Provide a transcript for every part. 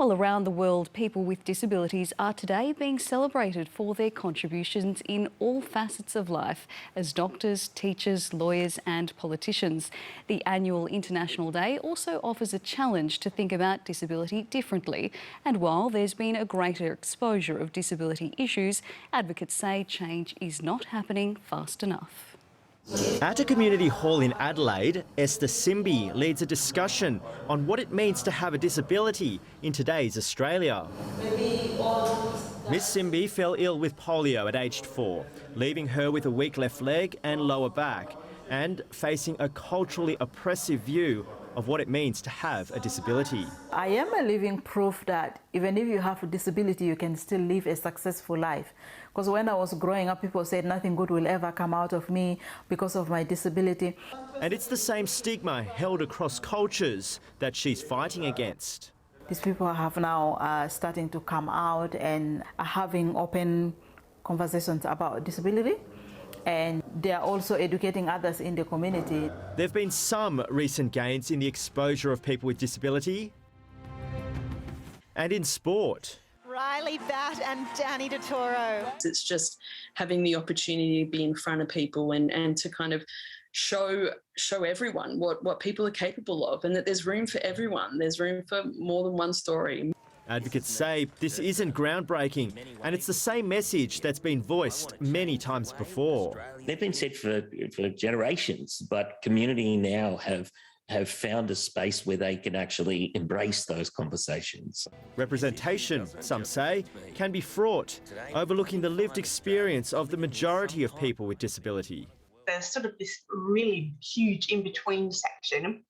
Well, around the world, people with disabilities are today being celebrated for their contributions in all facets of life as doctors, teachers, lawyers and politicians. The annual International Day also offers a challenge to think about disability differently. And while there's been a greater exposure of disability issues, advocates say change is not happening fast enough. At a community hall in Adelaide, Esther Simby leads a discussion on what it means to have a disability in today's Australia. Miss Simby fell ill with polio at aged 4, leaving her with a weak left leg and lower back, and facing a culturally oppressive view of what it means to have a disability. I am a living proof that even if you have a disability, you can still live a successful life. Because when I was growing up, people said nothing good will ever come out of me because of my disability. And it's the same stigma held across cultures that she's fighting against. These people have now starting to come out and are having open conversations about disability. And they are also educating others in the community. There have been some recent gains in the exposure of people with disability and in sport. Riley Batt and Danny DeToro. It's just having the opportunity to be in front of people and to kind of show everyone what people are capable of, and that there's room for everyone. There's room for more than one story. Advocates say this isn't groundbreaking, and it's the same message that's been voiced many times before. They've been said for generations, but community now have found a space where they can actually embrace those conversations. Representation, some say, can be fraught, overlooking the lived experience of the majority of people with disability. There's sort of this really huge in-between section,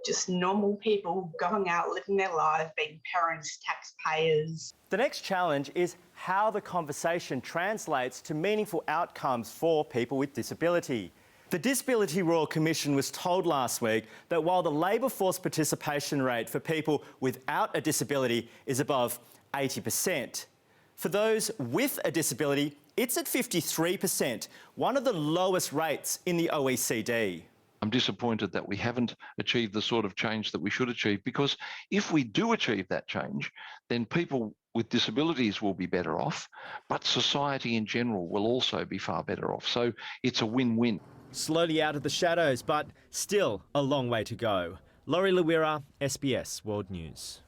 just normal people going out, living their life, being parents, taxpayers. The next challenge is how the conversation translates to meaningful outcomes for people with disability. The Disability Royal Commission was told last week that while the labour force participation rate for people without a disability is above 80%, for those with a disability, it's at 53%, one of the lowest rates in the OECD. I'm disappointed that we haven't achieved the sort of change that we should achieve, because if we do achieve that change, then people with disabilities will be better off, but society in general will also be far better off. So it's a win-win. Slowly out of the shadows, but still a long way to go. Laurie Lewira, SBS World News.